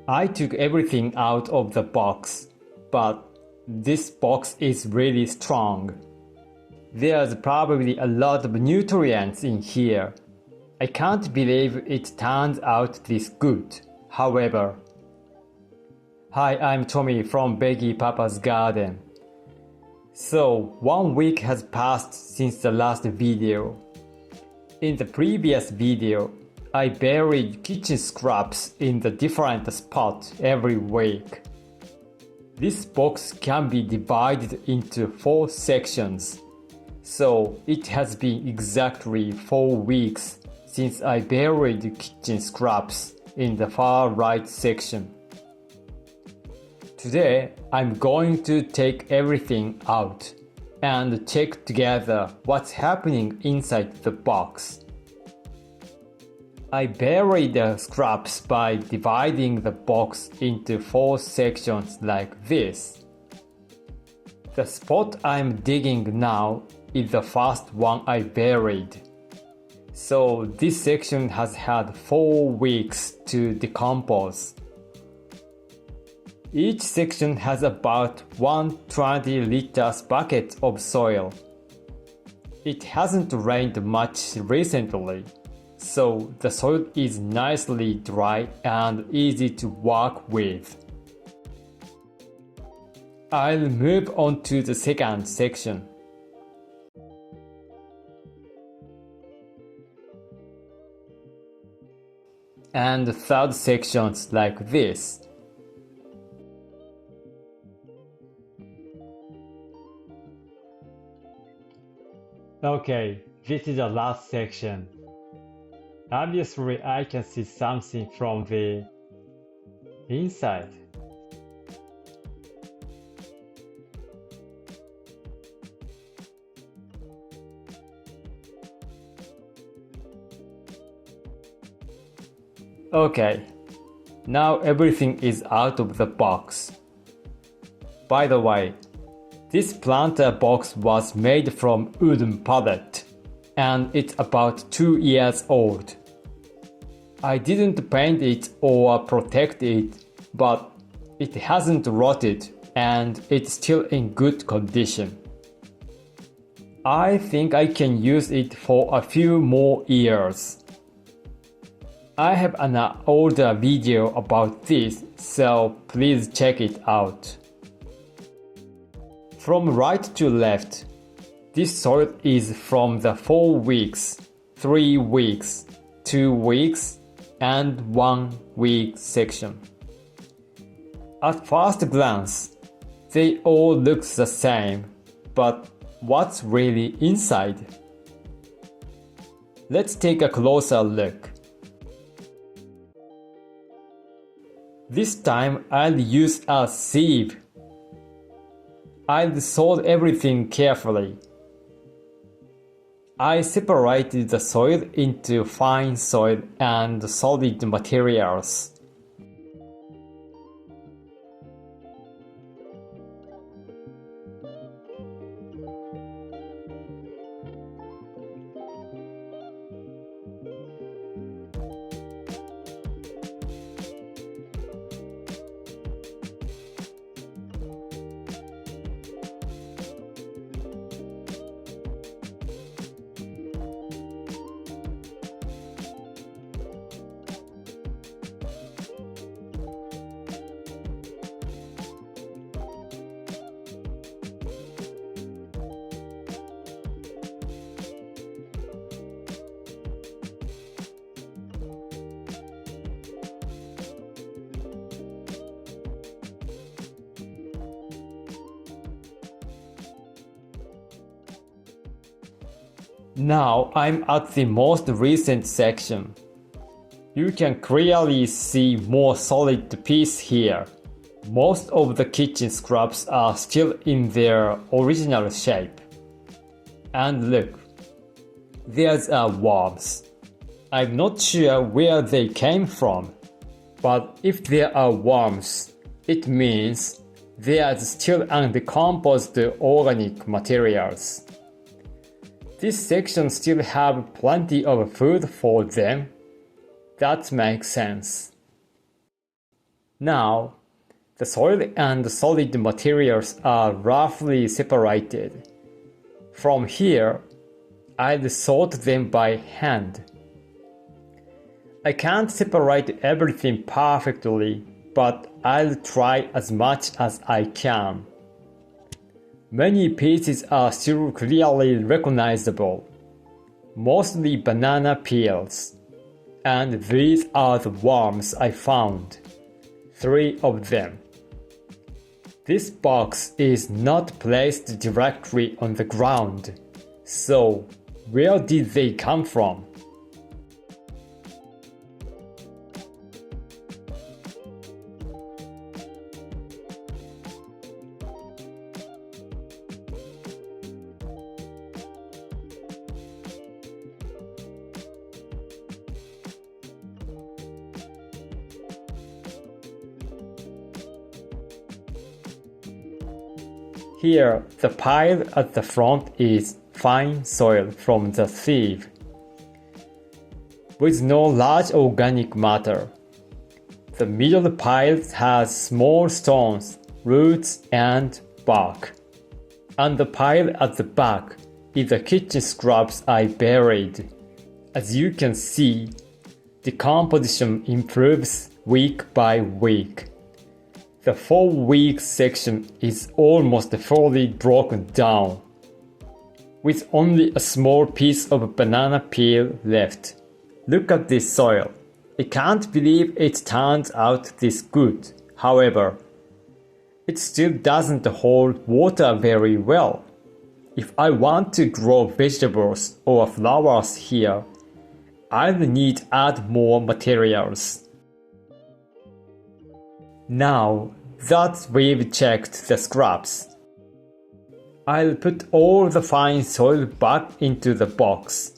I took everything out of the box, but this box is really strong. There's probably a lot of nutrients in here. I can't believe it turns out this good, however. Hi, I'm Tommy from Beggy-PaPa's garden. So, 1 week has passed since the last video. In the previous video, I buried kitchen scraps in the different spots every week. This box can be divided into 4 sections, so it has been exactly 4 weeks since I buried kitchen scraps in the far right section. Today, I'm going to take everything out and check together what's happening inside the box. I buried the scraps by dividing the box into 4 sections like this. The spot I'm digging now is the first one I buried. So this section has had 4 weeks to decompose. Each section has about 120 liters bucket of soil. It hasn't rained much recently, so the soil is nicely dry and easy to work with. I'll move on to the second section. And the third sections like this. Okay, this is the last section. Obviously, I can see something from the inside. Okay, now everything is out of the box. By the way, this planter box was made from wooden pallet, and it's about 2 years old. I didn't paint it or protect it, but it hasn't rotted and it's still in good condition. I think I can use it for a few more years. I have an older video about this, so please check it out. From right to left, this soil is from the 4 weeks, 3 weeks, 2 weeks, and 1 week section. At first glance, they all look the same, but what's really inside? Let's take a closer look. This time I'll use a sieve. I'll sort everything carefully. I separated the soil into fine soil and solid materials. Now I'm at the most recent section. You can clearly see more solid piece here. Most of the kitchen scraps are still in their original shape. And look, there's worms. I'm not sure where they came from, but if there are worms, it means there's still undecomposed organic materials. This section still have plenty of food for them. That makes sense. Now, the soil and solid materials are roughly separated. From here, I'll sort them by hand. I can't separate everything perfectly, but I'll try as much as I can. Many pieces are still clearly recognizable, mostly banana peels, and these are the worms I found, 3 of them. This box is not placed directly on the ground, so where did they come from? Here, the pile at the front is fine soil from the sieve, with no large organic matter. The middle pile has small stones, roots, and bark. And the pile at the back is the kitchen scraps I buried. As you can see, decomposition improves week by week. The 4-week section is almost fully broken down, with only a small piece of banana peel left. Look at this soil. I can't believe it turns out this good. However, it still doesn't hold water very well. If I want to grow vegetables or flowers here, I'll need to add more materials. Now that we've checked the scraps, I'll put all the fine soil back into the box.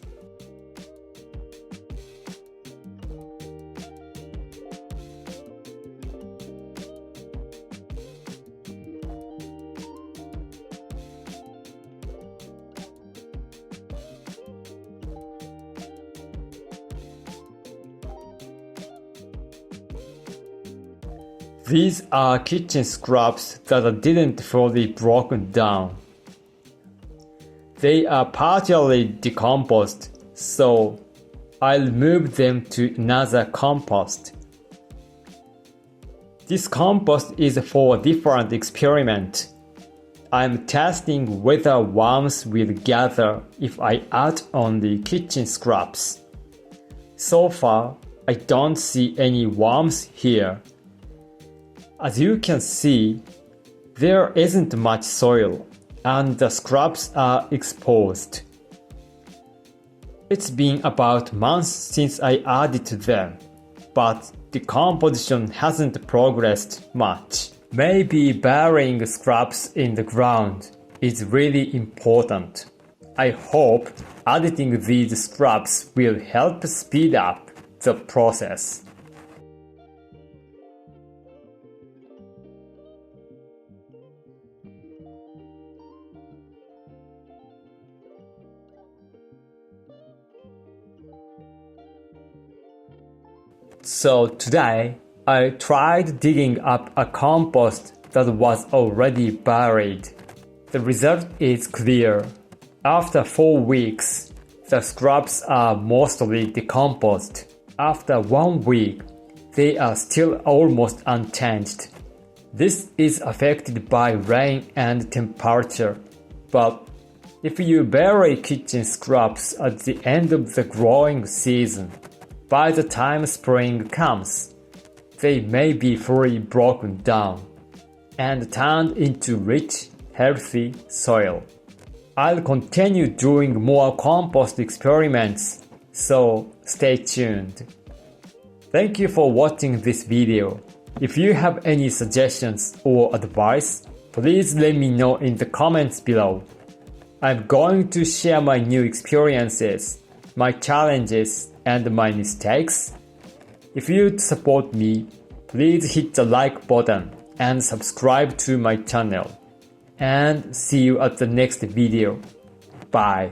These are kitchen scraps that didn't fully broken down. They are partially decomposed, so I'll move them to another compost. This compost is for a different experiment. I'm testing whether worms will gather if I add only kitchen scraps. So far, I don't see any worms here. As you can see, there isn't much soil and the scraps are exposed. It's been about months since I added them, but decomposition hasn't progressed much. Maybe burying scraps in the ground is really important. I hope adding these scraps will help speed up the process. So today, I tried digging up a compost that was already buried. The result is clear. After 4 weeks, the scraps are mostly decomposed. After 1 week, they are still almost unchanged. This is affected by rain and temperature, but if you bury kitchen scraps at the end of the growing season, by the time spring comes, they may be fully broken down and turned into rich, healthy soil. I'll continue doing more compost experiments, so stay tuned. Thank you for watching this video. If you have any suggestions or advice, please let me know in the comments below. I'm going to share my new experiences, my challenges, and my mistakes. If you'd support me, please hit the like button and subscribe to my channel. And see you at the next video. Bye.